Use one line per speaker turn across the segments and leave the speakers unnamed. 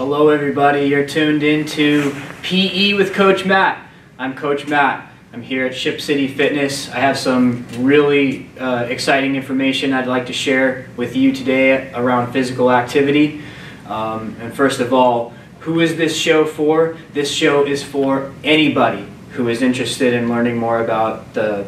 Hello everybody, you're tuned into PE with Coach Matt. I'm Coach Matt. I'm here at Ship City Fitness. I have some really exciting information I'd like to share with you today around physical activity. And first of all, who is this show for? This show is for anybody who is interested in learning more about the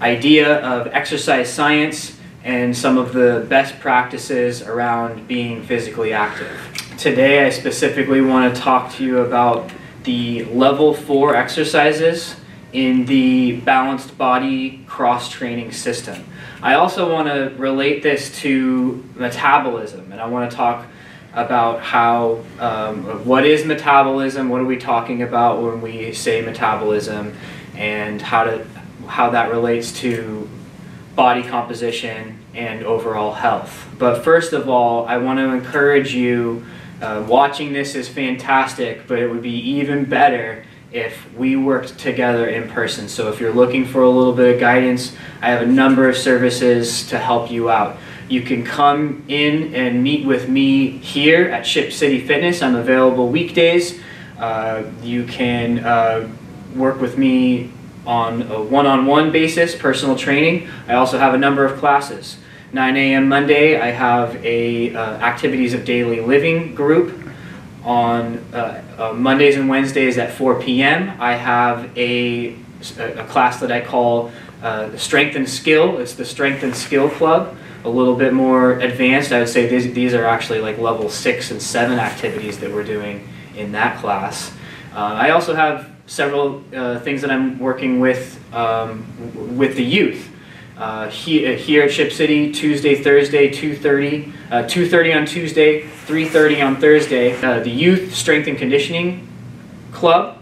idea of exercise science and some of the best practices around being physically active. Today I specifically want to talk to you about the level 4 exercises in the balanced body cross-training system. I also want to relate this to metabolism, and I want to talk about how, what is metabolism, what are we talking about when we say metabolism, and how that relates to body composition and overall health. But first of all, I want to encourage you, watching this is fantastic, but it would be even better if we worked together in person. So if you're looking for a little bit of guidance, I have a number of services to help you out. You can come in and meet with me here at Ship City Fitness. I'm available weekdays. You can work with me on a one-on-one basis, personal training. I also have a number of classes. 9 a.m. Monday, I have a activities of daily living group. On Mondays and Wednesdays at 4 p.m. I have a class that I call Strength and Skill. It's the Strength and Skill Club. A little bit more advanced. I would say these are actually like level 6 and 7 activities that we're doing in that class. I also have several things that I'm working with the youth. Here at Ship City, Tuesday, Thursday, 2:30 on Tuesday, 3:30 on Thursday. The Youth Strength and Conditioning Club.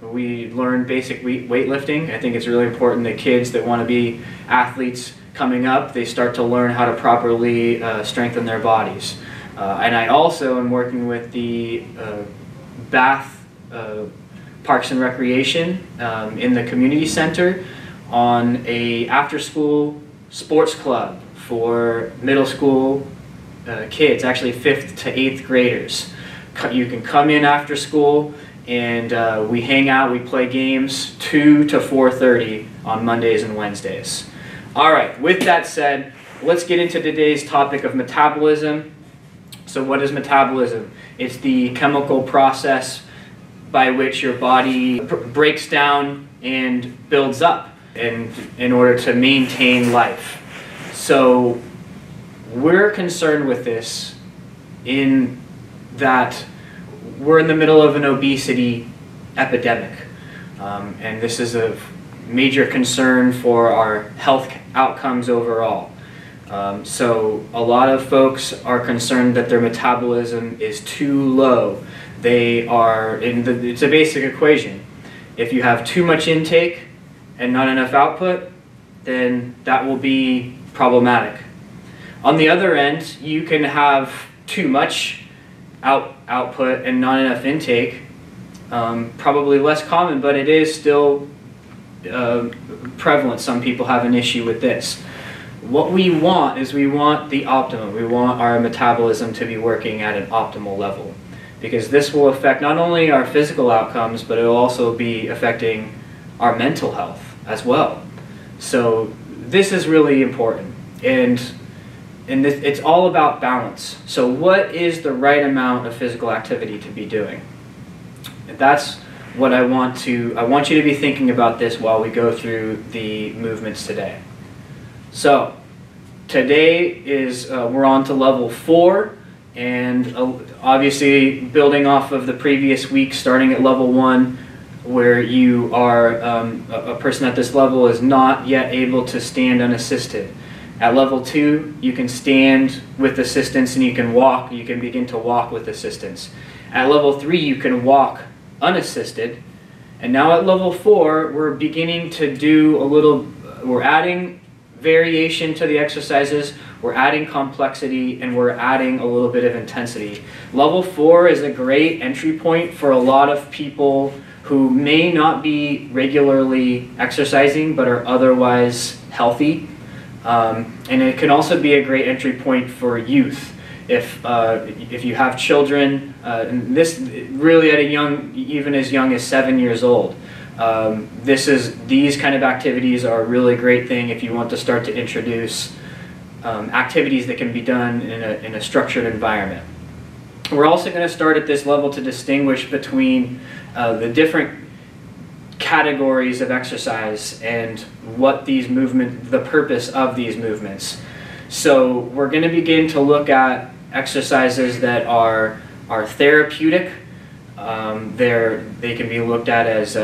We learn basic weightlifting. I think it's really important that kids that want to be athletes coming up, they start to learn how to properly strengthen their bodies. And I also am working with the Bath Parks and Recreation in the community center on a after-school sports club for middle school kids, actually 5th to 8th graders. You can come in after school and we hang out, we play games 2 to 4:30 on Mondays and Wednesdays. Alright, with that said, let's get into today's topic of metabolism. So what is metabolism? It's the chemical process by which your body breaks down and builds up in order to maintain life. So we're concerned with this in that we're in the middle of an obesity epidemic, and this is a major concern for our health outcomes overall. So a lot of folks are concerned that their metabolism is too low. They are it's a basic equation. If you have too much intake and not enough output, then that will be problematic. On the other end, you can have too much output and not enough intake. Probably less common, but it is still prevalent. Some people have an issue with this. What we want is we want the optimum. We want our metabolism to be working at an optimal level, because this will affect not only our physical outcomes, but it will also be affecting our mental health as well. So this is really important, and it's all about balance. So what is the right amount of physical activity to be doing? And that's what I want you to be thinking about this while we go through the movements today. So today is we're on to level 4, and obviously building off of the previous week, starting at level 1, where you are a person at this level is not yet able to stand unassisted. At level 2, you can stand with assistance and you can walk. You can begin to walk with assistance. At level 3, you can walk unassisted. And now at level 4, we're beginning to do we're adding variation to the exercises, we're adding complexity, and we're adding a little bit of intensity. Level 4 is a great entry point for a lot of people who may not be regularly exercising but are otherwise healthy. And it can also be a great entry point for youth. if you have children, and this really at a young, even as young as 7 years old, these kind of activities are a really great thing if you want to start to introduce activities that can be done in a structured environment. We're also going to start at this level to distinguish between the different categories of exercise and what the purpose of these movements. So we're going to begin to look at exercises that are therapeutic. They can be looked at as,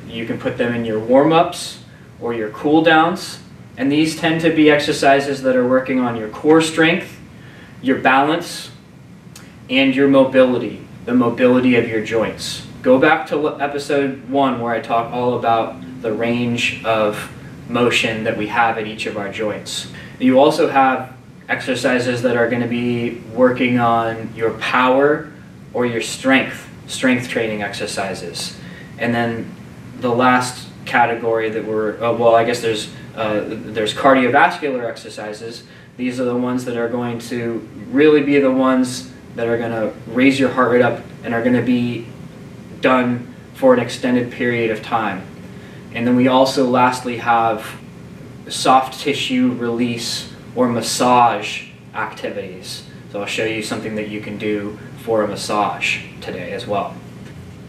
you can put them in your warm-ups or your cool-downs. And these tend to be exercises that are working on your core strength, your balance, and your mobility, the mobility of your joints. Go back to episode 1 where I talk all about the range of motion that we have at each of our joints. You also have exercises that are going to be working on your power or your strength training exercises. And then the last category that well, I guess there's cardiovascular exercises. These are the ones that are going to really be the ones that are going to raise your heart rate up and are going to be done for an extended period of time. And then we also lastly have soft tissue release or massage activities. So I'll show you something that you can do for a massage today as well.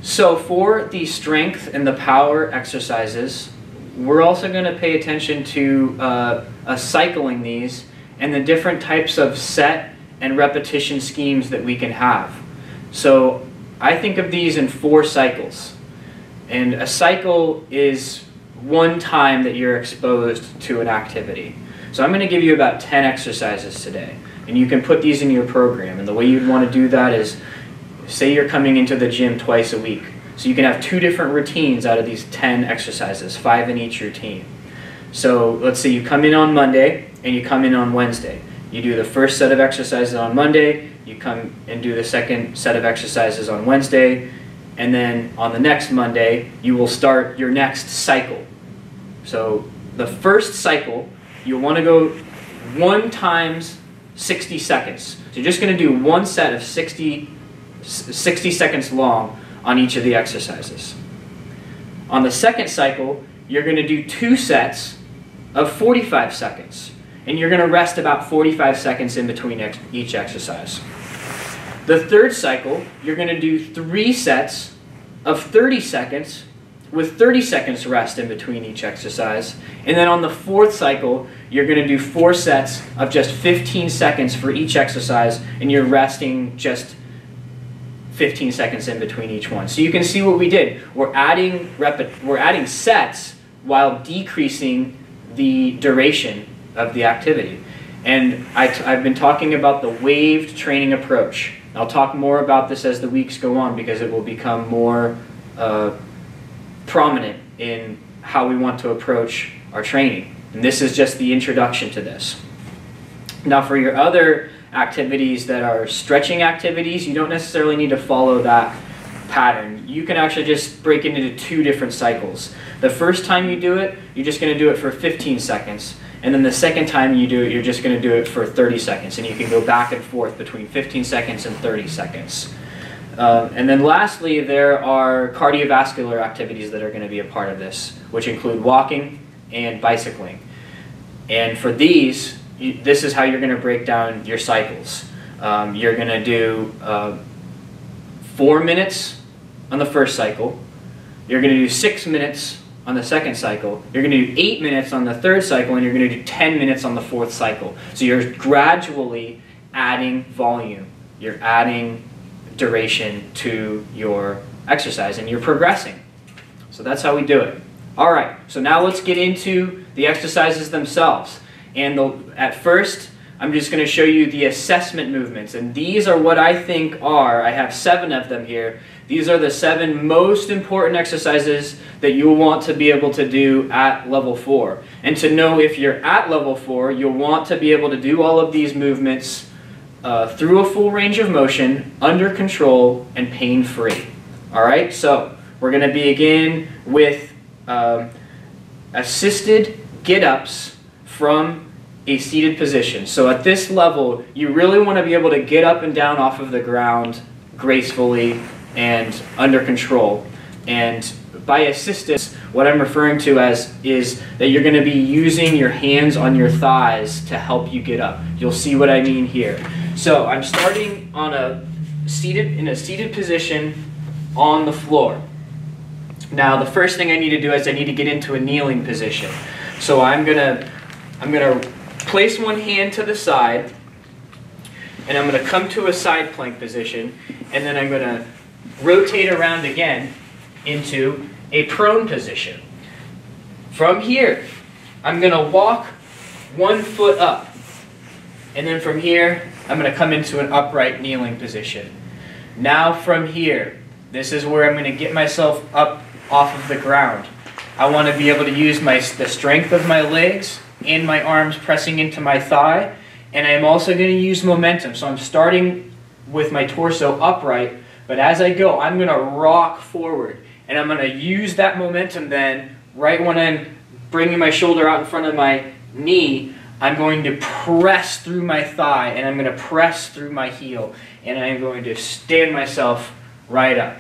So for the strength and the power exercises, we're also going to pay attention to cycling these and the different types of set and repetition schemes that we can have. So I think of these in 4 cycles. And a cycle is one time that you're exposed to an activity. So I'm going to give you about 10 exercises today. And you can put these in your program. And the way you'd want to do that is, say you're coming into the gym twice a week. So you can have 2 different routines out of these 10 exercises, 5 in each routine. So let's say you come in on Monday and you come in on Wednesday. You do the first set of exercises on Monday, you come and do the second set of exercises on Wednesday, and then on the next Monday, you will start your next cycle. So the first cycle, you'll want to go 1 times 60 seconds. So you're just going to do 1 set of 60 seconds long on each of the exercises. On the second cycle, you're going to do 2 sets of 45 seconds. And you're going to rest about 45 seconds in between each exercise. The third cycle, you're going to do 3 sets of 30 seconds with 30 seconds rest in between each exercise. And then on the fourth cycle, you're going to do 4 sets of just 15 seconds for each exercise, and you're resting just 15 seconds in between each one. So you can see what we did. We're adding sets while decreasing the duration of the activity. And I've been talking about the waved training approach. I'll talk more about this as the weeks go on because it will become more prominent in how we want to approach our training. And this is just the introduction to this. Now for your other activities that are stretching activities, you don't necessarily need to follow that pattern. You can actually just break it into 2 different cycles. The first time you do it, you're just going to do it for 15 seconds. And then the second time you do it, you're just going to do it for 30 seconds. And you can go back and forth between 15 seconds and 30 seconds. And then lastly, there are cardiovascular activities that are going to be a part of this, which include walking and bicycling. And for these, this is how you're going to break down your cycles. You're going to do 4 minutes on the first cycle. You're going to do 6 minutes on the second cycle. You're going to do 8 minutes on the third cycle, and you're going to do 10 minutes on the fourth cycle. So you're gradually adding volume. You're adding duration to your exercise, and you're progressing. So that's how we do it. All right, so now let's get into the exercises themselves. And at first, I'm just going to show you the assessment movements. And these are what I think are, I have 7 of them here. These are the 7 most important exercises that you'll want to be able to do at level 4. And to know if you're at level 4, you'll want to be able to do all of these movements through a full range of motion, under control, and pain-free. All right, so we're going to begin with assisted get-ups from a seated position. So at this level, you really want to be able to get up and down off of the ground gracefully and under control. And by assistance, what I'm referring to as is that you're going to be using your hands on your thighs to help you get up. You'll see what I mean here. So I'm starting on in a seated position on the floor. Now the first thing I need to do is I need to get into a kneeling position. So I'm gonna place one hand to the side, and I'm gonna come to a side plank position, and then I'm gonna rotate around again into a prone position. From here, I'm gonna walk 1 foot up, and then from here, I'm gonna come into an upright kneeling position. Now from here, this is where I'm gonna get myself up off of the ground. I want to be able to use the strength of my legs and my arms pressing into my thigh, and I'm also going to use momentum. So I'm starting with my torso upright, but as I go, I'm going to rock forward, and I'm going to use that momentum then, right when I'm bringing my shoulder out in front of my knee, I'm going to press through my thigh, and I'm going to press through my heel, and I'm going to stand myself right up.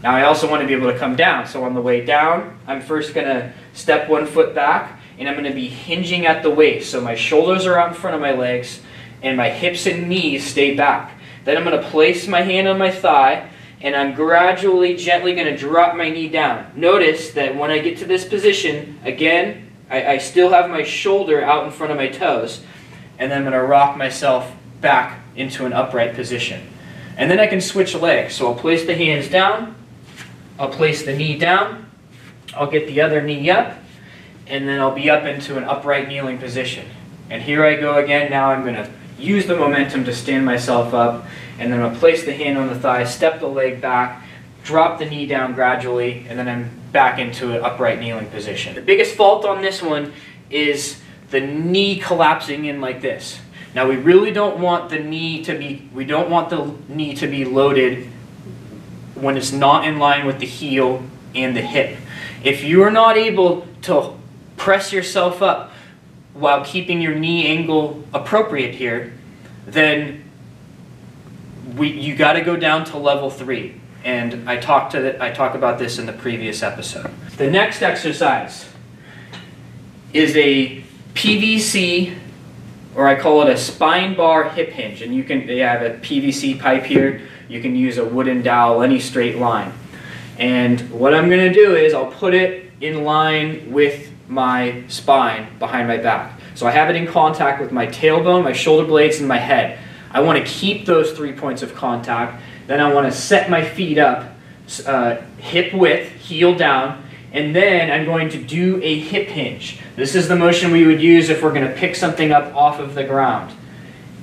Now I also want to be able to come down, so on the way down, I'm first going to step 1 foot back, and I'm going to be hinging at the waist. So my shoulders are out in front of my legs, and my hips and knees stay back. Then I'm going to place my hand on my thigh, and I'm gradually, gently going to drop my knee down. Notice that when I get to this position, again, I still have my shoulder out in front of my toes, and then I'm going to rock myself back into an upright position. And then I can switch legs. So I'll place the hands down, I'll place the knee down, I'll get the other knee up, and then I'll be up into an upright kneeling position. And here I go again. Now I'm going to use the momentum to stand myself up, and then I'll place the hand on the thigh, step the leg back, drop the knee down gradually, and then I'm back into an upright kneeling position. The biggest fault on this one is the knee collapsing in like this. Now we really don't want the knee to be loaded when it's not in line with the heel and the hip. If you are not able to press yourself up while keeping your knee angle appropriate here, then you got to go down to level 3. And I talk about this in the previous episode. The next exercise is a PVC, or I call it a spine bar hip hinge. And you have a PVC pipe here. You can use a wooden dowel, any straight line. And what I'm going to do is I'll put it in line with my spine behind my back. So I have it in contact with my tailbone, my shoulder blades, and my head. I want to keep those 3 points of contact. Then I want to set my feet up, hip width, heel down, and then I'm going to do a hip hinge. This is the motion we would use if we're going to pick something up off of the ground.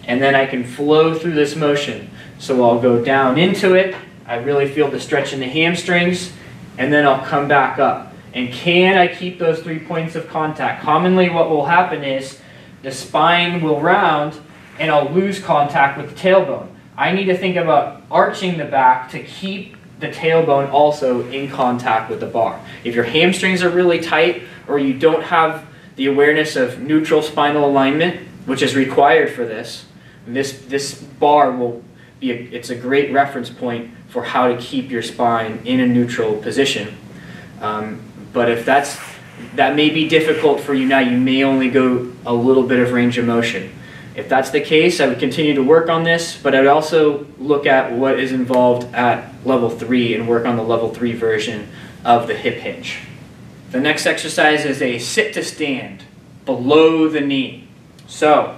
And then I can flow through this motion. So I'll go down into it, I really feel the stretch in the hamstrings, and then I'll come back up. And can I keep those 3 points of contact? Commonly what will happen is the spine will round and I'll lose contact with the tailbone. I need to think about arching the back to keep the tailbone also in contact with the bar. If your hamstrings are really tight or you don't have the awareness of neutral spinal alignment, which is required for this, this bar will be it's a great reference point for how to keep your spine in a neutral position. But if that may be difficult for you now, you may only go a little bit of range of motion. If that's the case, I would continue to work on this, but I would also look at what is involved at level 3 and work on the level 3 version of the hip hinge. The next exercise is a sit to stand below the knee. So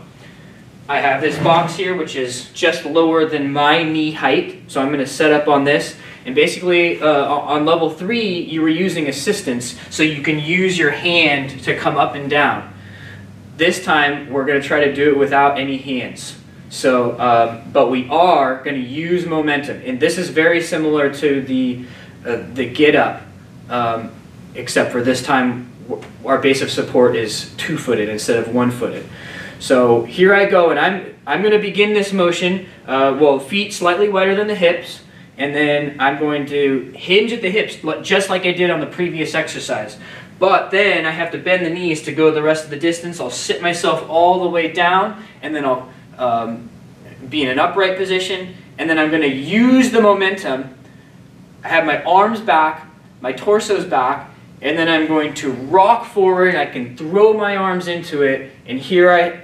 I have this box here which is just lower than my knee height, so I'm going to set up on this. And basically on level 3 you were using assistance, so you can use your hand to come up and down. This time we're going to try to do it without any hands. So, but we are going to use momentum, and this is very similar to the get up, except for this time our base of support is 2-footed instead of 1-footed. So here I go, and I'm going to begin this motion. Well, feet slightly wider than the hips, and then I'm going to hinge at the hips just like I did on the previous exercise. But then I have to bend the knees to go the rest of the distance. I'll sit myself all the way down, and then I'll be in an upright position, and then I'm going to use the momentum. I have my arms back, my torso's back, and then I'm going to rock forward. I can throw my arms into it, and here I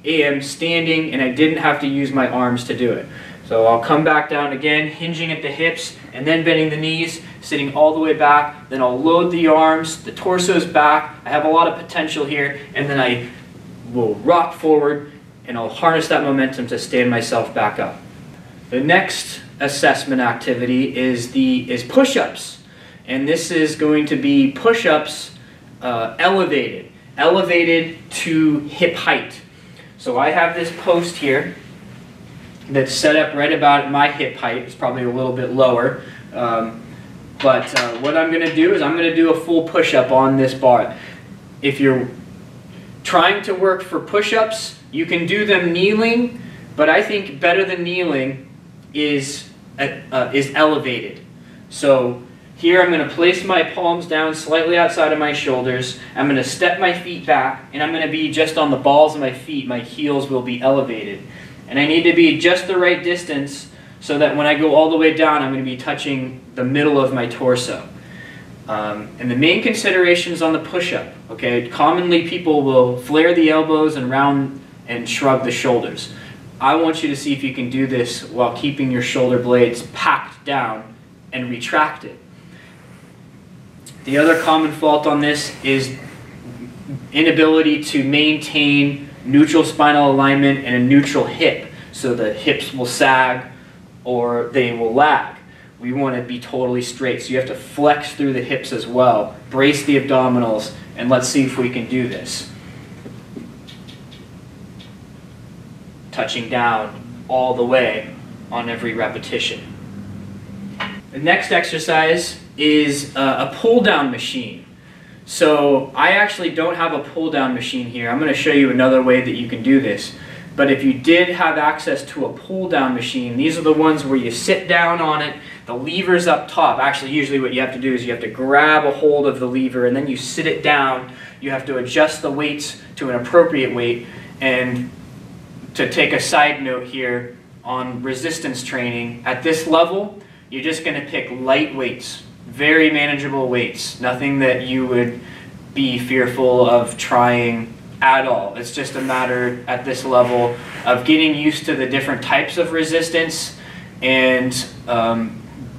am standing, and I didn't have to use my arms to do it. So I'll come back down again, hinging at the hips, and then bending the knees, sitting all the way back. Then I'll load the arms, the torso's back. I have a lot of potential here, and then I will rock forward, and I'll harness that momentum to stand myself back up. The next assessment activity is push-ups, and this is going to be push-ups elevated to hip height. So I have this post here that's set up right about my hip height. It's probably a little bit lower, but what I'm going to do is I'm going to do a full push-up on this bar. If you're trying to work for push-ups, you can do them kneeling, but I think better than kneeling is elevated. So here I'm going to place my palms down slightly outside of my shoulders. I'm going to step my feet back, and I'm going to be just on the balls of my feet. My heels will be elevated. And I need to be just the right distance so that when I go all the way down, I'm going to be touching the middle of my torso. And the main considerations on the push-up, okay, commonly people will flare the elbows and round and shrug the shoulders. I want you to see if you can do this while keeping your shoulder blades packed down and retracted. The other common fault on this is inability to maintain neutral spinal alignment and a neutral hip. So the hips will sag or they will lag. We want to be totally straight. So you have to flex through the hips as well. Brace the abdominals, and let's see if we can do this. Touching down all the way on every repetition. The next exercise is a pull-down machine. So I actually don't have a pull-down machine here. I'm going to show you another way that you can do this. But if you did have access to a pull-down machine, these are the ones where you sit down on it, the lever's up top. Actually, usually what you have to do is you have to grab a hold of the lever and then you sit it down. You have to adjust the weights to an appropriate weight. And to take a side note here on resistance training, at this level, you're just going to pick light weights, very manageable weights, nothing that you would be fearful of trying at all. It's just a matter at this level of getting used to the different types of resistance and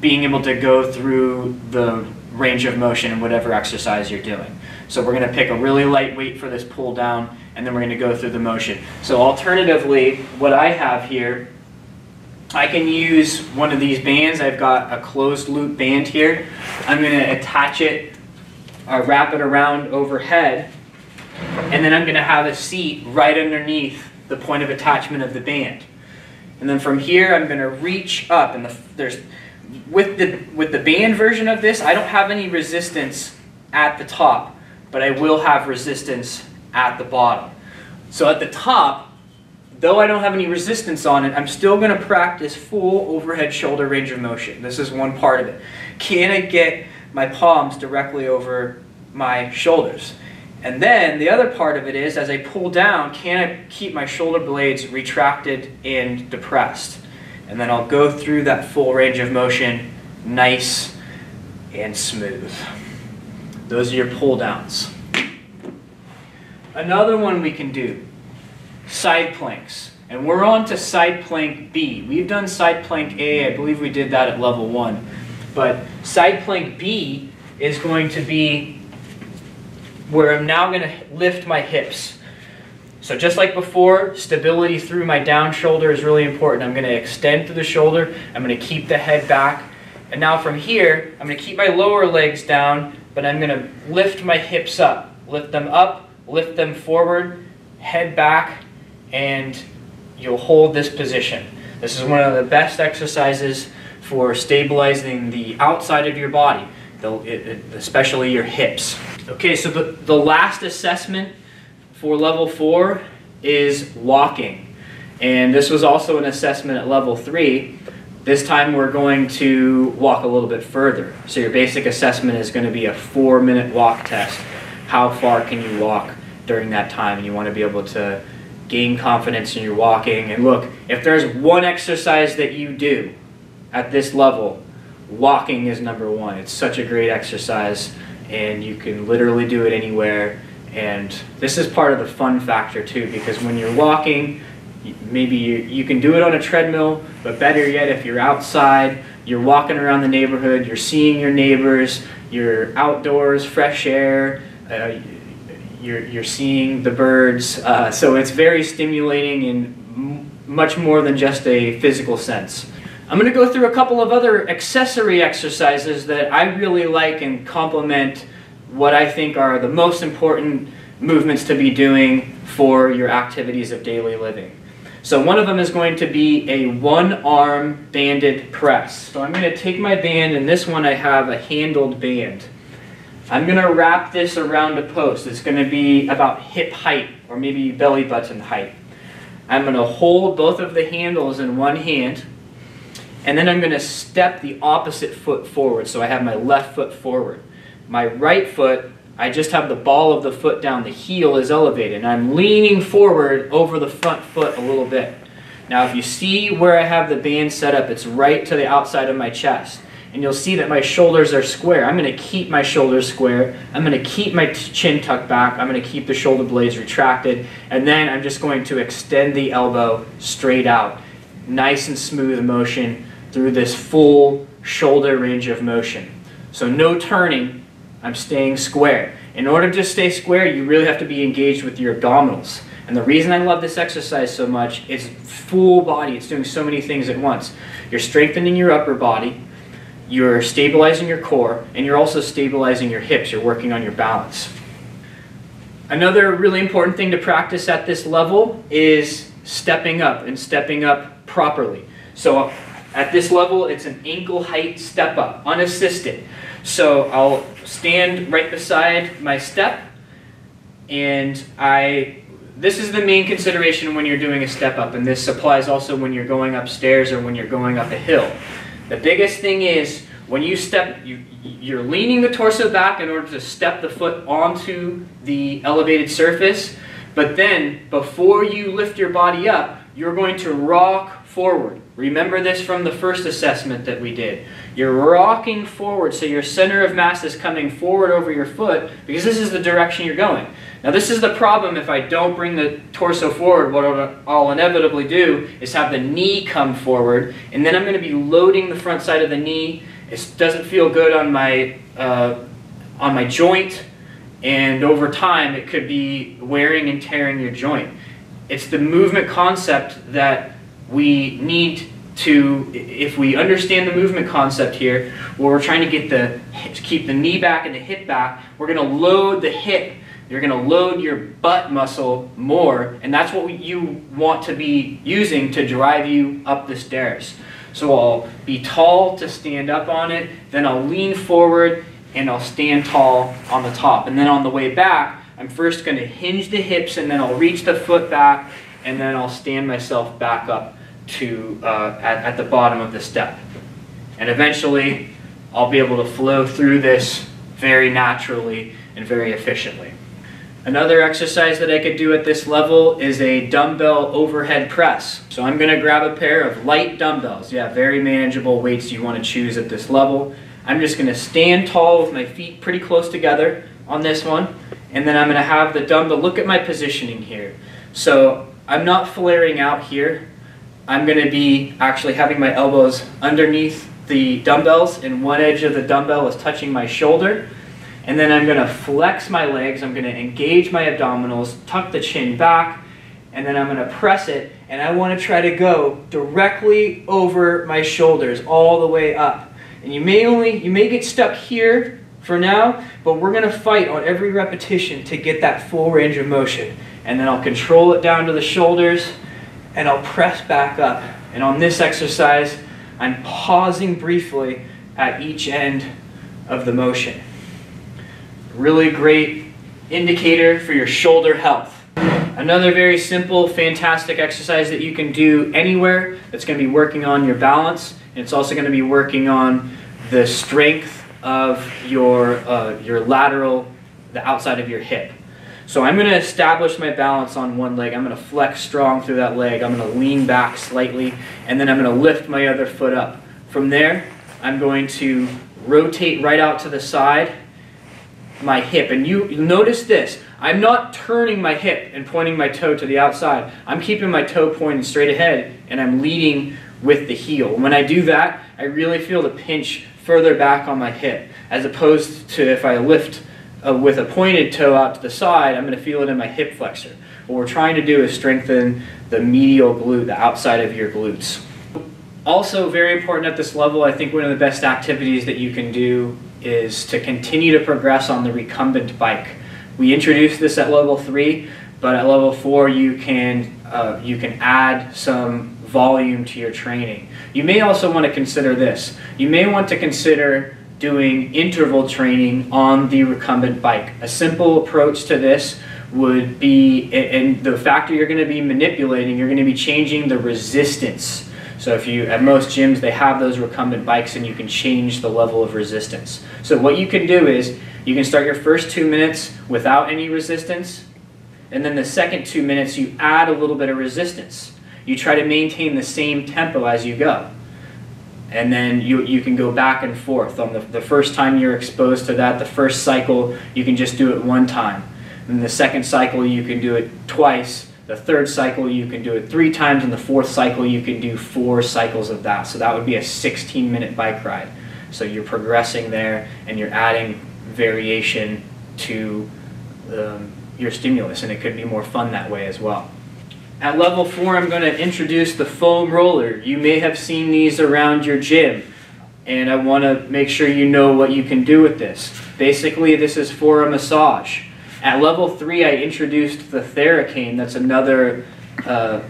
being able to go through the range of motion in whatever exercise you're doing. So we're going to pick a really light weight for this pull down, and then we're going to go through the motion. So alternatively, what I have here, I can use one of these bands. I've got a closed loop band here. I'm going to attach it, wrap it around overhead, and then I'm going to have a seat right underneath the point of attachment of the band. And then from here, I'm going to reach up, and with the band version of this, I don't have any resistance at the top, but I will have resistance at the bottom. So at the top, though I don't have any resistance on it, I'm still going to practice full overhead shoulder range of motion. This is one part of it. Can I get my palms directly over my shoulders? And then the other part of it is, as I pull down, can I keep my shoulder blades retracted and depressed? And then I'll go through that full range of motion, nice and smooth. Those are your pull downs. Another one we can do, side planks. And we're on to side plank B. We've done side plank A, I believe we did that at level 1. But side plank B is going to be where I'm now going to lift my hips. So just like before, stability through my down shoulder is really important. I'm going to extend through the shoulder. I'm going to keep the head back. And now from here, I'm going to keep my lower legs down, but I'm going to lift my hips up. Lift them up, lift them forward, head back, and you'll hold this position. This is one of the best exercises for stabilizing the outside of your body, especially your hips. Okay, so the last assessment for level 4 is walking. And this was also an assessment at level 3. This time we're going to walk a little bit further. So your basic assessment is going to be a 4-minute walk test. how far can you walk during that time, and you want to be able to gain confidence in your walking. And look, if there's one exercise that you do at this level, walking is number one. It's such a great exercise, and you can literally do it anywhere. And this is part of the fun factor too, because when you're walking, maybe you can do it on a treadmill, but better yet, if you're outside, you're walking around the neighborhood, you're seeing your neighbors, you're outdoors, fresh air, you're seeing the birds. So it's very stimulating in much more than just a physical sense. I'm going to go through a couple of other accessory exercises that I really like and complement what I think are the most important movements to be doing for your activities of daily living. So one of them is going to be a one-arm banded press. So I'm going to take my band, and this one I have a handled band. I'm going to wrap this around a post. It's going to be about hip height or maybe belly button height. I'm going to hold both of the handles in one hand, and then I'm going to step the opposite foot forward. So I have my left foot forward. My right foot, I just have the ball of the foot down. The heel is elevated, and I'm leaning forward over the front foot a little bit. Now if you see where I have the band set up, it's right to the outside of my chest. And you'll see that my shoulders are square. I'm going to keep my shoulders square. I'm going to keep my chin tucked back. I'm going to keep the shoulder blades retracted. And then I'm just going to extend the elbow straight out. Nice and smooth motion through this full shoulder range of motion. So no turning. I'm staying square. In order to stay square, you really have to be engaged with your abdominals. And the reason I love this exercise so much is full body. It's doing so many things at once. You're strengthening your upper body. You're stabilizing your core, and you're also stabilizing your hips. You're working on your balance. Another really important thing to practice at this level is stepping up, and stepping up properly. So at this level, it's an ankle height step up, unassisted. So I'll stand right beside my step, and this is the main consideration when you're doing a step up, and this applies also when you're going upstairs or when you're going up a hill. The biggest thing is when you step, you're leaning the torso back in order to step the foot onto the elevated surface, but then before you lift your body up, you're going to rock forward. Remember this from the first assessment that we did. You're rocking forward, so your center of mass is coming forward over your foot because this is the direction you're going. Now this is the problem if I don't bring the torso forward. What I'll inevitably do is have the knee come forward, and then I'm going to be loading the front side of the knee. It doesn't feel good on my joint, and over time it could be wearing and tearing your joint. It's the movement concept that we need to, if we understand the movement concept here, where we're trying to keep the knee back and the hip back, we're going to load the hip. You're going to load your butt muscle more, and that's what you want to be using to drive you up the stairs. So I'll be tall to stand up on it, then I'll lean forward, and I'll stand tall on the top. And then on the way back, I'm first going to hinge the hips, and then I'll reach the foot back, and then I'll stand myself back up to at the bottom of the step. And eventually, I'll be able to flow through this very naturally and very efficiently. Another exercise that I could do at this level is a dumbbell overhead press. So I'm going to grab a pair of light dumbbells. Yeah, very manageable weights you want to choose at this level. I'm just going to stand tall with my feet pretty close together on this one. And then I'm going to have the dumbbell, look at my positioning here. So I'm not flaring out here. I'm going to be actually having my elbows underneath the dumbbells, and one edge of the dumbbell is touching my shoulder. And then I'm going to flex my legs, I'm going to engage my abdominals, tuck the chin back, and then I'm going to press it, and I want to try to go directly over my shoulders all the way up. And you may get stuck here for now, but we're going to fight on every repetition to get that full range of motion. And then I'll control it down to the shoulders, and I'll press back up. And on this exercise, I'm pausing briefly at each end of the motion. Really great indicator for your shoulder health. Another very simple, fantastic exercise that you can do anywhere that's going to be working on your balance, and it's also going to be working on the strength of your lateral the outside of your hip. So I'm going to establish my balance on one leg. I'm going to flex strong through that leg. I'm going to lean back slightly, and then I'm going to lift my other foot up. From there, I'm going to rotate right out to the side, my hip. And you notice this. I'm not turning my hip and pointing my toe to the outside. I'm keeping my toe pointed straight ahead, and I'm leading with the heel. When I do that, I really feel the pinch further back on my hip, as opposed to if I lift with a pointed toe out to the side, I'm going to feel it in my hip flexor. What we're trying to do is strengthen the medial glute, the outside of your glutes. Also, very important at this level, I think one of the best activities that you can do is to continue to progress on the recumbent bike. We introduced this at level 3, but at level 4 you can add some volume to your training. You may also want to consider this. You may want to consider doing interval training on the recumbent bike. A simple approach to this would be, and the factor you're going to be manipulating, you're going to be changing the resistance. So if you, at most gyms, they have those recumbent bikes and you can change the level of resistance. So what you can do is, you can start your first 2 minutes without any resistance, and then the second 2 minutes you add a little bit of resistance. You try to maintain the same tempo as you go. And then you can go back and forth. On the first time you're exposed to that, the first cycle, you can just do it one time. And the second cycle, you can do it twice. The third cycle, you can do it 3 times. And the fourth cycle, you can do 4 cycles of that. So that would be a 16-minute bike ride. So you're progressing there, and you're adding variation to your stimulus. And it could be more fun that way as well. At level 4, I'm going to introduce the foam roller. You may have seen these around your gym, and I want to make sure you know what you can do with this. Basically, this is for a massage. At level 3, I introduced the Theracane. That's another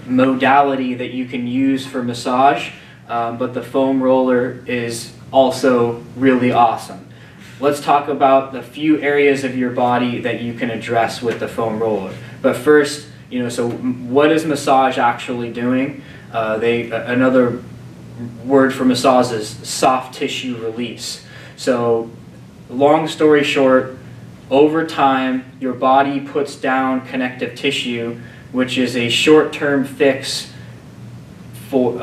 modality that you can use for massage, but the foam roller is also really awesome. Let's talk about the few areas of your body that you can address with the foam roller. But first, so what is massage actually doing? Another word for massage is soft tissue release. So long story short, over time, your body puts down connective tissue, which is a short-term fix for,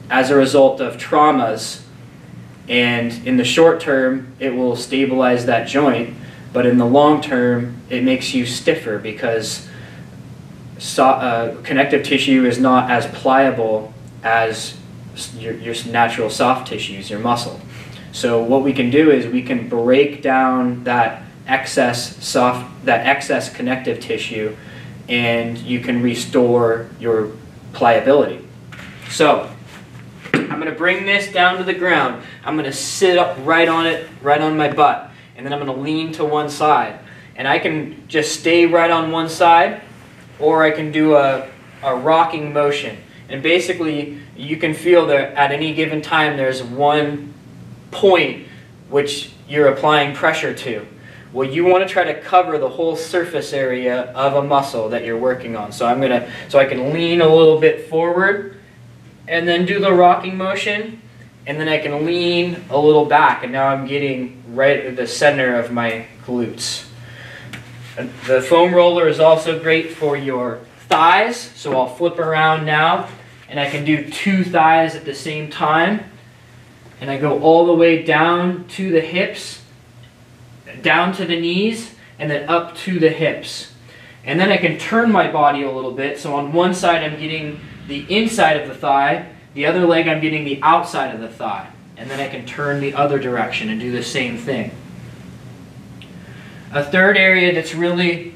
as a result of traumas. And in the short term, it will stabilize that joint, but in the long term, it makes you stiffer because connective tissue is not as pliable as your natural soft tissues, your muscle. So what we can do is we can break down that excess connective tissue, and you can restore your pliability. So I'm going to bring this down to the ground. I'm going to sit up right on it, right on my butt, and then I'm going to lean to one side. And I can just stay right on one side, or I can do a rocking motion. And basically, you can feel that at any given time there's one point which you're applying pressure to. Well, you want to try to cover the whole surface area of a muscle that you're working on. So I can lean a little bit forward and then do the rocking motion, and then I can lean a little back, and now I'm getting right at the center of my glutes. The foam roller is also great for your thighs, so I'll flip around now, and I can do 2 thighs at the same time, and I go all the way down to the hips, down to the knees, and then up to the hips. And then I can turn my body a little bit, so on one side I'm getting the inside of the thigh, the other leg I'm getting the outside of the thigh. And then I can turn the other direction and do the same thing. A third area that's really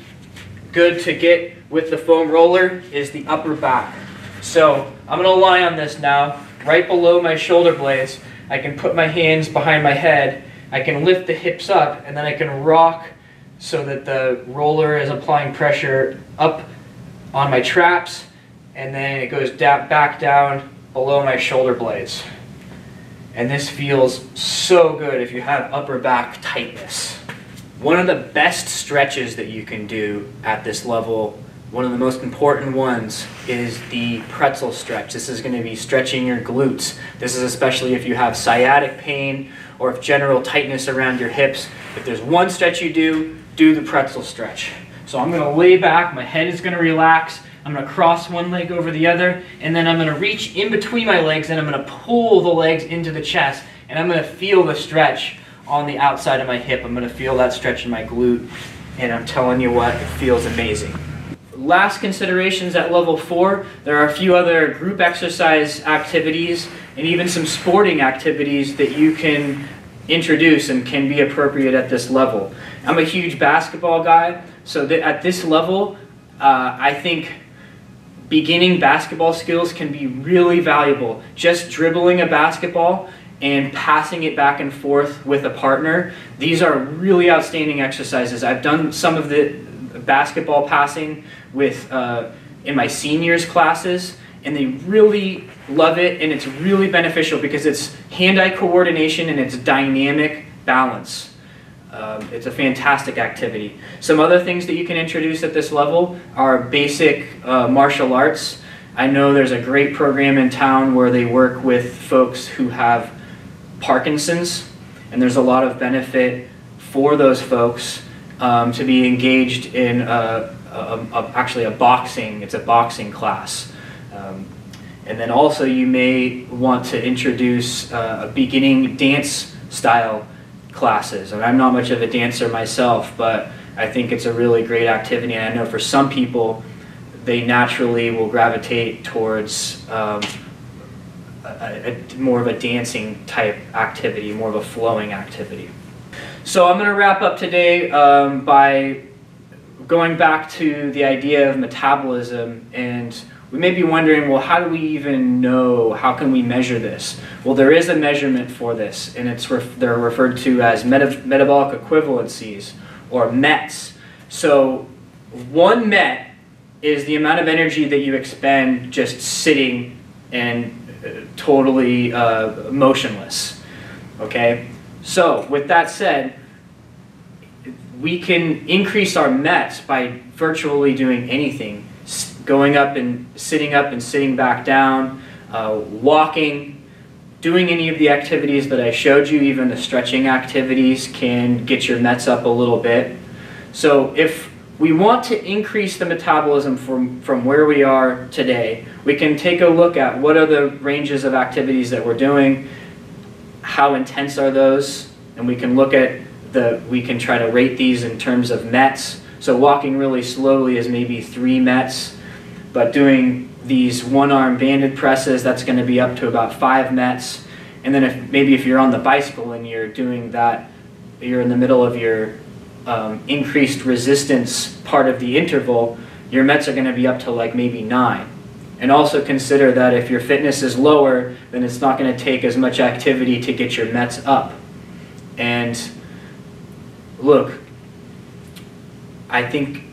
good to get with the foam roller is the upper back. So I'm going to lie on this now, right below my shoulder blades. I can put my hands behind my head, I can lift the hips up, and then I can rock so that the roller is applying pressure up on my traps, and then it goes back down below my shoulder blades. And this feels so good if you have upper back tightness. One of the best stretches that you can do at this level, one of the most important ones, is the Pretzel Stretch. This is going to be stretching your glutes. This is especially if you have sciatic pain or if general tightness around your hips. If there's one stretch you do do the pretzel stretch. So I'm going to lay back, my head is going to relax, I'm going to cross one leg over the other, and then I'm going to reach in between my legs and I'm going to pull the legs into the chest, and I'm going to feel the stretch on the outside of my hip. I'm going to feel that stretch in my glute, and I'm telling you what, it feels amazing. Last considerations at level 4, there are a few other group exercise activities and even some sporting activities that you can introduce and can be appropriate at this level. I'm a huge basketball guy, so that at this level, I think beginning basketball skills can be really valuable. Just dribbling a basketball and passing it back and forth with a partner, these are really outstanding exercises. I've done some of the basketball passing with in my seniors classes, and they really love it, and it's really beneficial because it's hand-eye coordination and it's dynamic balance. It's a fantastic activity. Some other things that you can introduce at this level are basic martial arts. I know there's a great program in town where they work with folks who have Parkinson's, and there's a lot of benefit for those folks to be engaged in actually a boxing class. And then also you may want to introduce a beginning dance style classes. And I'm not much of a dancer myself, but I think it's a really great activity, and I know for some people they naturally will gravitate towards more of a dancing type activity, more of a flowing activity. So I'm going to wrap up today by going back to the idea of metabolism, and we may be wondering, well, how do we even know, how can we measure this? Well, there is a measurement for this, and they're referred to as metabolic equivalencies, or METs. So one MET is the amount of energy that you expend just sitting and totally motionless. Okay? So with that said, we can increase our METs by virtually doing anything. Going up and sitting back down, walking, doing any of the activities that I showed you, even the stretching activities can get your METs up a little bit. So if we want to increase the metabolism from where we are today, we can take a look at what are the ranges of activities that we're doing, how intense are those, and we can look at we can try to rate these in terms of METs. So walking really slowly is maybe 3 METs, but doing these one-arm banded presses, that's going to be up to about 5 METs. And then if you're on the bicycle and you're doing that, you're in the middle of your increased resistance part of the interval, your METs are going to be up to like maybe 9. And also consider that if your fitness is lower, then it's not going to take as much activity to get your METs up. And look, I think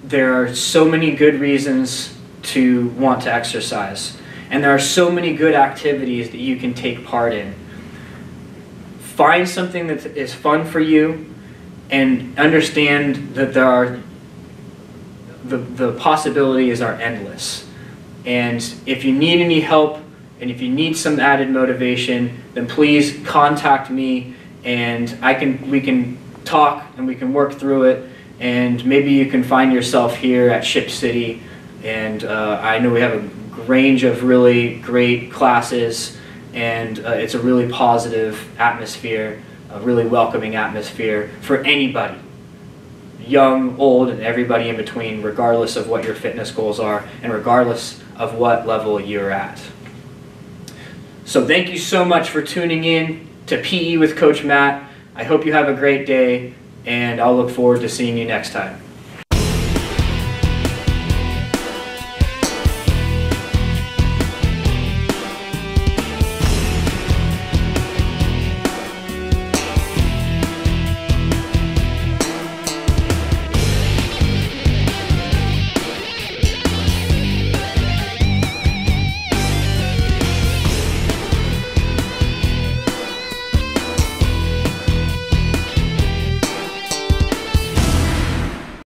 there are so many good reasons to want to exercise, and there are so many good activities that you can take part in. Find something that is fun for you, and understand that the possibilities are endless. And if you need any help, and if you need some added motivation, then please contact me, and we can talk and we can work through it. And maybe you can find yourself here at Ship City, and I know we have a range of really great classes, and it's a really positive atmosphere, a really welcoming atmosphere for anybody, young, old, and everybody in between, regardless of what your fitness goals are and regardless of what level you're at. So thank you so much for tuning in to PE with Coach Matt. I hope you have a great day, and I'll look forward to seeing you next time.